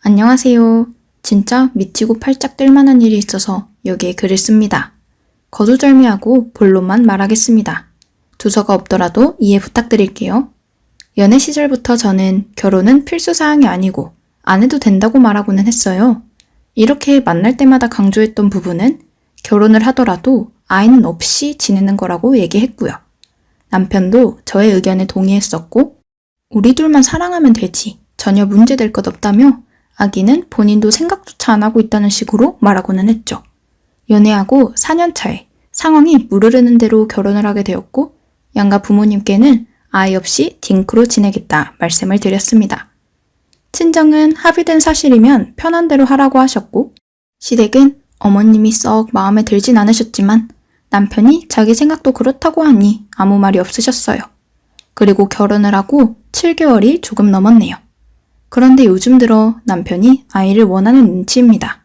안녕하세요. 진짜 미치고 팔짝 뜰만한 일이 있어서 여기에 글을 씁니다. 거두절미하고 본론만 말하겠습니다. 두서가 없더라도 이해 부탁드릴게요. 연애 시절부터 저는 결혼은 필수사항이 아니고 안 해도 된다고 말하고는 했어요. 이렇게 만날 때마다 강조했던 부분은 결혼을 하더라도 아이는 없이 지내는 거라고 얘기했고요. 남편도 저의 의견에 동의했었고 우리 둘만 사랑하면 되지 전혀 문제될 것 없다며 아기는 본인도 생각조차 안 하고 있다는 식으로 말하고는 했죠. 연애하고 4년 차에 상황이 무르르는 대로 결혼을 하게 되었고 양가 부모님께는 아이 없이 딩크로 지내겠다 말씀을 드렸습니다. 친정은 합의된 사실이면 편한 대로 하라고 하셨고 시댁은 어머님이 썩 마음에 들진 않으셨지만 남편이 자기 생각도 그렇다고 하니 아무 말이 없으셨어요. 그리고 결혼을 하고 7개월이 조금 넘었네요. 그런데 요즘 들어 남편이 아이를 원하는 눈치입니다.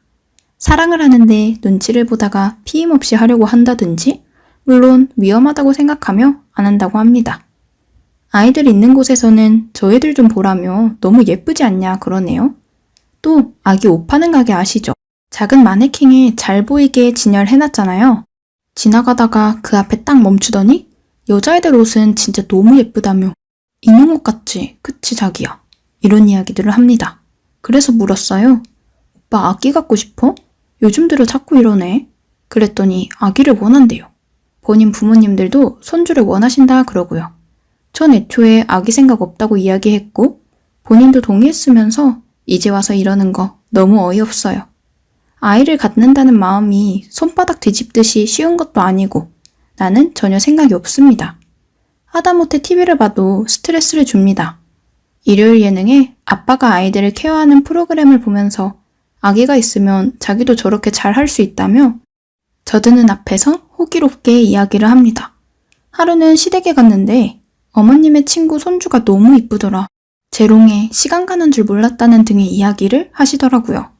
사랑을 하는데 눈치를 보다가 피임 없이 하려고 한다든지 물론 위험하다고 생각하며 안 한다고 합니다. 아이들 있는 곳에서는 저 애들 좀 보라며 너무 예쁘지 않냐 그러네요. 또 아기 옷 파는 가게 아시죠? 작은 마네킹에 잘 보이게 진열해놨잖아요. 지나가다가 그 앞에 딱 멈추더니 여자애들 옷은 진짜 너무 예쁘다며 인형 옷 같지? 그치 자기야? 이런 이야기들을 합니다. 그래서 물었어요. 오빠 아기 갖고 싶어? 요즘 들어 자꾸 이러네. 그랬더니 아기를 원한대요. 본인 부모님들도 손주를 원하신다 그러고요. 전 애초에 아기 생각 없다고 이야기했고 본인도 동의했으면서 이제 와서 이러는 거 너무 어이없어요. 아이를 갖는다는 마음이 손바닥 뒤집듯이 쉬운 것도 아니고 나는 전혀 생각이 없습니다. 하다못해 TV를 봐도 스트레스를 줍니다. 일요일 예능에 아빠가 아이들을 케어하는 프로그램을 보면서 아기가 있으면 자기도 저렇게 잘 할 수 있다며 저드는 앞에서 호기롭게 이야기를 합니다. 하루는 시댁에 갔는데 어머님의 친구 손주가 너무 이쁘더라. 재롱에 시간 가는 줄 몰랐다는 등의 이야기를 하시더라고요.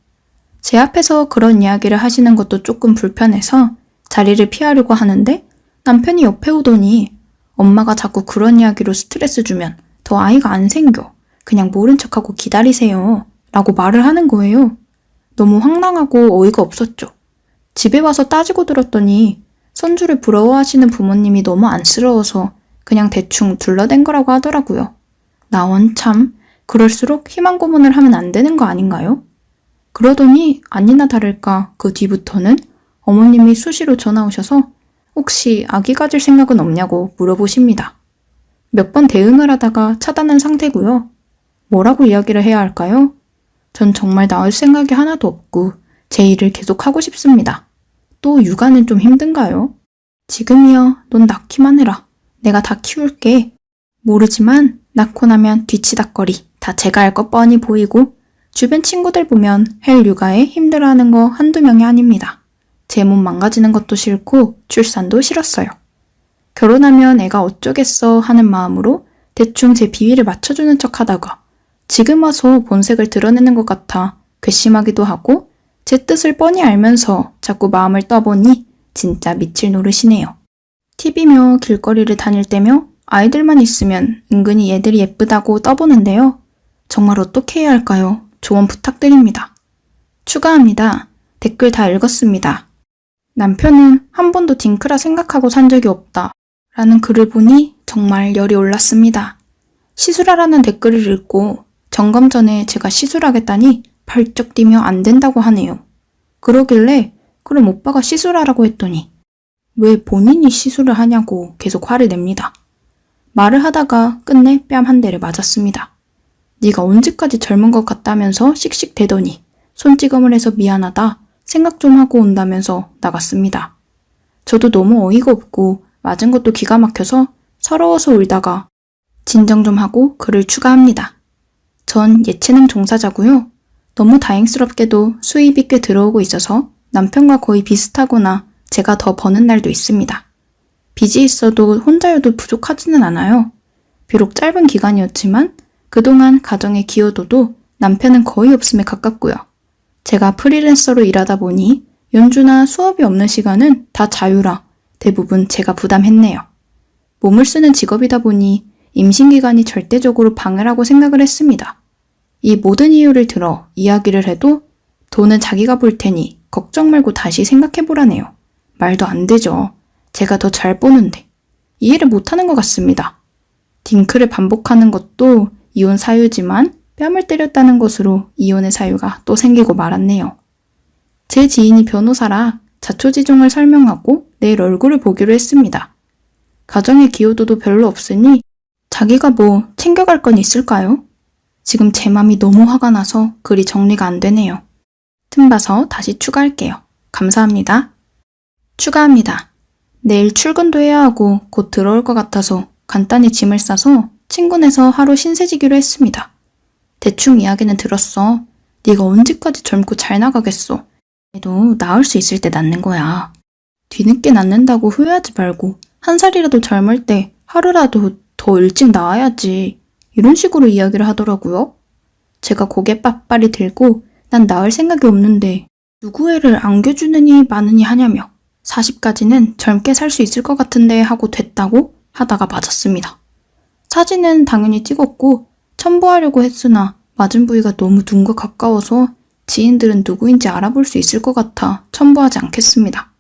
제 앞에서 그런 이야기를 하시는 것도 조금 불편해서 자리를 피하려고 하는데 남편이 옆에 오더니 엄마가 자꾸 그런 이야기로 스트레스 주면 더 아이가 안 생겨. 그냥 모른 척하고 기다리세요. 라고 말을 하는 거예요. 너무 황당하고 어이가 없었죠. 집에 와서 따지고 들었더니 손주를 부러워하시는 부모님이 너무 안쓰러워서 그냥 대충 둘러댄 거라고 하더라고요. 나 원참 그럴수록 희망 고문을 하면 안 되는 거 아닌가요? 그러더니 아니나 다를까 그 뒤부터는 어머님이 수시로 전화 오셔서 혹시 아기 가질 생각은 없냐고 물어보십니다. 몇 번 대응을 하다가 차단한 상태고요. 뭐라고 이야기를 해야 할까요? 전 정말 낳을 생각이 하나도 없고 제 일을 계속 하고 싶습니다. 또 육아는 좀 힘든가요? 지금이요, 넌 낳기만 해라. 내가 다 키울게. 모르지만 낳고 나면 뒤치다꺼리 다 제가 할 것 뻔히 보이고 주변 친구들 보면 헬 육아에 힘들어하는 거 한두 명이 아닙니다. 제 몸 망가지는 것도 싫고 출산도 싫었어요. 결혼하면 애가 어쩌겠어 하는 마음으로 대충 제 비위를 맞춰주는 척 하다가 지금 와서 본색을 드러내는 것 같아 괘씸하기도 하고 제 뜻을 뻔히 알면서 자꾸 마음을 떠보니 진짜 미칠 노릇이네요. TV며 길거리를 다닐 때며 아이들만 있으면 은근히 얘들이 예쁘다고 떠보는데요. 정말 어떻게 해야 할까요? 조언 부탁드립니다. 추가합니다. 댓글 다 읽었습니다. 남편은 한 번도 딩크라 생각하고 산 적이 없다. 라는 글을 보니 정말 열이 올랐습니다. 시술하라는 댓글을 읽고 점검 전에 제가 시술하겠다니 발쩍 뛰며 안 된다고 하네요. 그러길래 그럼 오빠가 시술하라고 했더니 왜 본인이 시술을 하냐고 계속 화를 냅니다. 말을 하다가 끝내 뺨 한 대를 맞았습니다. 네가 언제까지 젊은 것 같다면서 씩씩대더니 손찌검을 해서 미안하다 생각 좀 하고 온다면서 나갔습니다. 저도 너무 어이가 없고 맞은 것도 기가 막혀서 서러워서 울다가 진정 좀 하고 글을 추가합니다. 전 예체능 종사자고요. 너무 다행스럽게도 수입이 꽤 들어오고 있어서 남편과 거의 비슷하거나 제가 더 버는 날도 있습니다. 빚이 있어도 혼자여도 부족하지는 않아요. 비록 짧은 기간이었지만 그동안 가정의 기여도도 남편은 거의 없음에 가깝고요. 제가 프리랜서로 일하다 보니 연주나 수업이 없는 시간은 다 자유라 대부분 제가 부담했네요. 몸을 쓰는 직업이다 보니 임신기간이 절대적으로 방해라고 생각을 했습니다. 이 모든 이유를 들어 이야기를 해도 돈은 자기가 볼 테니 걱정 말고 다시 생각해보라네요. 말도 안 되죠. 제가 더 잘 보는데. 이해를 못하는 것 같습니다. 딩크를 반복하는 것도 이혼 사유지만 뺨을 때렸다는 것으로 이혼의 사유가 또 생기고 말았네요. 제 지인이 변호사라 자초지종을 설명하고 내일 얼굴을 보기로 했습니다. 가정의 기여도도 별로 없으니 자기가 뭐 챙겨갈 건 있을까요? 지금 제 맘이 너무 화가 나서 글이 정리가 안 되네요. 틈봐서 다시 추가할게요. 감사합니다. 추가합니다. 내일 출근도 해야 하고 곧 들어올 것 같아서 간단히 짐을 싸서 친구네서 하루 신세지기로 했습니다. 대충 이야기는 들었어. 네가 언제까지 젊고 잘 나가겠어. 그래도 나을 수 있을 때 낳는 거야. 뒤늦게 낳는다고 후회하지 말고 한 살이라도 젊을 때 하루라도 더 일찍 낳아야지. 이런 식으로 이야기를 하더라고요. 제가 고개 빳빳이 들고 난 낳을 생각이 없는데 누구 애를 안겨주느니 마느니 하냐며 40까지는 젊게 살 수 있을 것 같은데 하고 됐다고 하다가 맞았습니다. 사진은 당연히 찍었고 첨부하려고 했으나 맞은 부위가 너무 눈과 가까워서 지인들은 누구인지 알아볼 수 있을 것 같아 첨부하지 않겠습니다.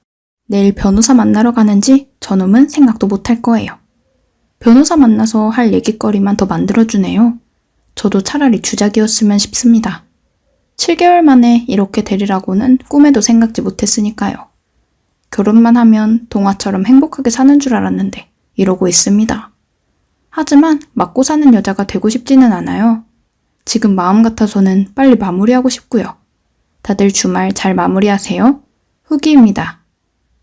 내일 변호사 만나러 가는지 저놈은 생각도 못할 거예요. 변호사 만나서 할 얘기거리만 더 만들어주네요. 저도 차라리 주작이었으면 싶습니다. 7개월 만에 이렇게 되리라고는 꿈에도 생각지 못했으니까요. 결혼만 하면 동화처럼 행복하게 사는 줄 알았는데 이러고 있습니다. 하지만 맞고 사는 여자가 되고 싶지는 않아요. 지금 마음 같아서는 빨리 마무리하고 싶고요. 다들 주말 잘 마무리하세요. 후기입니다.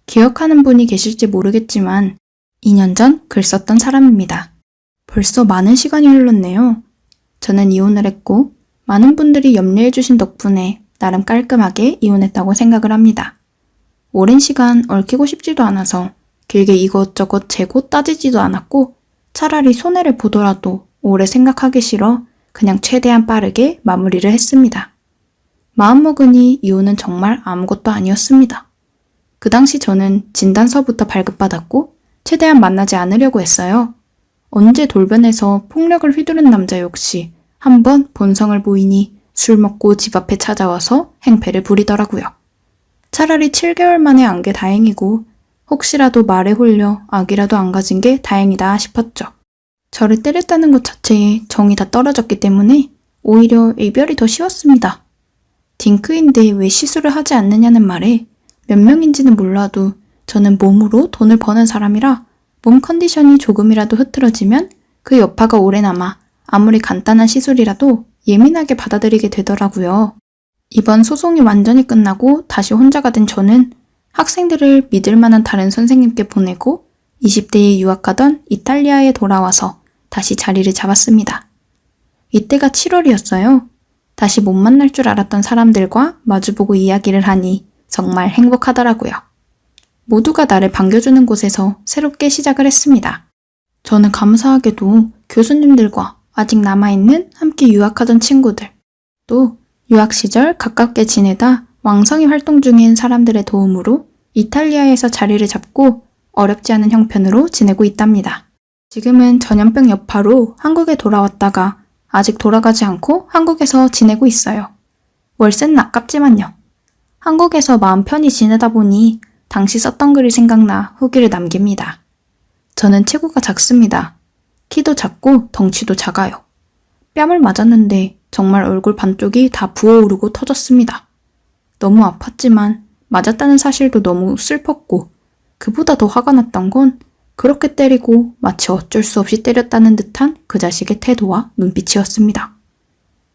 기억하는 분이 계실지 모르겠지만 2년 전 글 썼던 사람입니다. 벌써 많은 시간이 흘렀네요. 저는 이혼을 했고 많은 분들이 염려해주신 덕분에 나름 깔끔하게 이혼했다고 생각을 합니다. 오랜 시간 얽히고 싶지도 않아서 길게 이것저것 재고 따지지도 않았고 차라리 손해를 보더라도 오래 생각하기 싫어 그냥 최대한 빠르게 마무리를 했습니다. 마음먹으니 이혼은 정말 아무것도 아니었습니다. 그 당시 저는 진단서부터 발급받았고 최대한 만나지 않으려고 했어요. 언제 돌변해서 폭력을 휘두른 남자 역시 한번 본성을 보이니 술 먹고 집 앞에 찾아와서 행패를 부리더라고요. 차라리 7개월 만에 안 게 다행이고 혹시라도 말에 홀려 아기라도 안 가진 게 다행이다 싶었죠. 저를 때렸다는 것 자체에 정이 다 떨어졌기 때문에 오히려 이별이 더 쉬웠습니다. 딩크인데 왜 시술을 하지 않느냐는 말에 몇 명인지는 몰라도 저는 몸으로 돈을 버는 사람이라 몸 컨디션이 조금이라도 흐트러지면 그 여파가 오래 남아 아무리 간단한 시술이라도 예민하게 받아들이게 되더라고요. 이번 소송이 완전히 끝나고 다시 혼자가 된 저는 학생들을 믿을 만한 다른 선생님께 보내고 20대에 유학가던 이탈리아에 돌아와서 다시 자리를 잡았습니다. 이때가 7월이었어요. 다시 못 만날 줄 알았던 사람들과 마주보고 이야기를 하니 정말 행복하더라고요. 모두가 나를 반겨주는 곳에서 새롭게 시작을 했습니다. 저는 감사하게도 교수님들과 아직 남아있는 함께 유학하던 친구들, 또 유학 시절 가깝게 지내다 왕성히 활동 중인 사람들의 도움으로 이탈리아에서 자리를 잡고 어렵지 않은 형편으로 지내고 있답니다. 지금은 전염병 여파로 한국에 돌아왔다가 아직 돌아가지 않고 한국에서 지내고 있어요. 월세는 아깝지만요. 한국에서 마음 편히 지내다 보니 당시 썼던 글이 생각나 후기를 남깁니다. 저는 체구가 작습니다. 키도 작고 덩치도 작아요. 뺨을 맞았는데 정말 얼굴 반쪽이 다 부어오르고 터졌습니다. 너무 아팠지만 맞았다는 사실도 너무 슬펐고 그보다 더 화가 났던 건 그렇게 때리고 마치 어쩔 수 없이 때렸다는 듯한 그 자식의 태도와 눈빛이었습니다.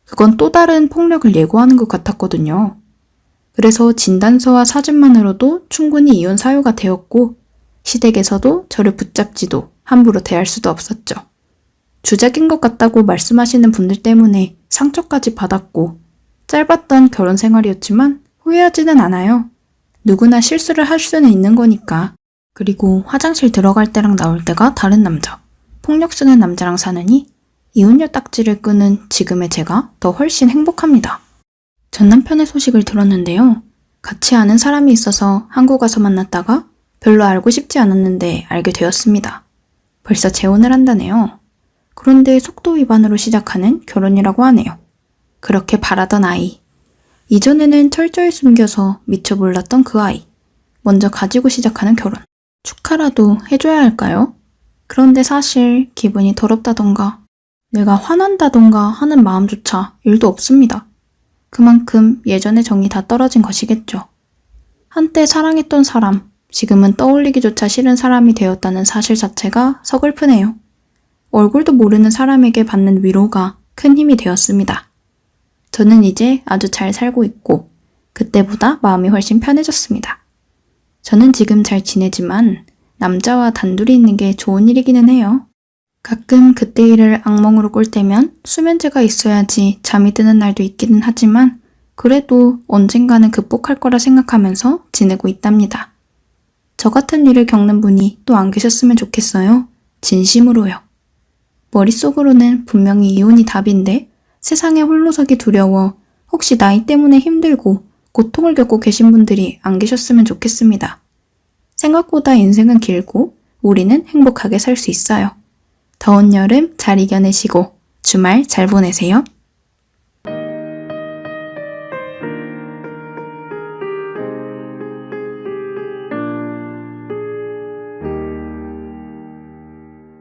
그건 또 다른 폭력을 예고하는 것 같았거든요. 그래서 진단서와 사진만으로도 충분히 이혼 사유가 되었고 시댁에서도 저를 붙잡지도 함부로 대할 수도 없었죠. 주작인 것 같다고 말씀하시는 분들 때문에 상처까지 받았고 짧았던 결혼 생활이었지만 후회하지는 않아요. 누구나 실수를 할 수는 있는 거니까. 그리고 화장실 들어갈 때랑 나올 때가 다른 남자, 폭력 쓰는 남자랑 사느니 이혼녀 딱지를 끄는 지금의 제가 더 훨씬 행복합니다. 전 남편의 소식을 들었는데요. 같이 아는 사람이 있어서 한국 와서 만났다가 별로 알고 싶지 않았는데 알게 되었습니다. 벌써 재혼을 한다네요. 그런데 속도 위반으로 시작하는 결혼이라고 하네요. 그렇게 바라던 아이. 이전에는 철저히 숨겨서 미처 몰랐던 그 아이. 먼저 가지고 시작하는 결혼. 축하라도 해줘야 할까요? 그런데 사실 기분이 더럽다던가 내가 화난다던가 하는 마음조차 1도 없습니다. 그만큼 예전의 정이 다 떨어진 것이겠죠. 한때 사랑했던 사람, 지금은 떠올리기조차 싫은 사람이 되었다는 사실 자체가 서글프네요. 얼굴도 모르는 사람에게 받는 위로가 큰 힘이 되었습니다. 저는 이제 아주 잘 살고 있고 그때보다 마음이 훨씬 편해졌습니다. 저는 지금 잘 지내지만 남자와 단둘이 있는 게 좋은 일이기는 해요. 가끔 그때 일을 악몽으로 꿀 때면 수면제가 있어야지 잠이 드는 날도 있기는 하지만 그래도 언젠가는 극복할 거라 생각하면서 지내고 있답니다. 저 같은 일을 겪는 분이 또 안 계셨으면 좋겠어요. 진심으로요. 머릿속으로는 분명히 이혼이 답인데 세상에 홀로서기 두려워 혹시 나이 때문에 힘들고 고통을 겪고 계신 분들이 안 계셨으면 좋겠습니다. 생각보다 인생은 길고 우리는 행복하게 살 수 있어요. 더운 여름 잘 이겨내시고 주말 잘 보내세요.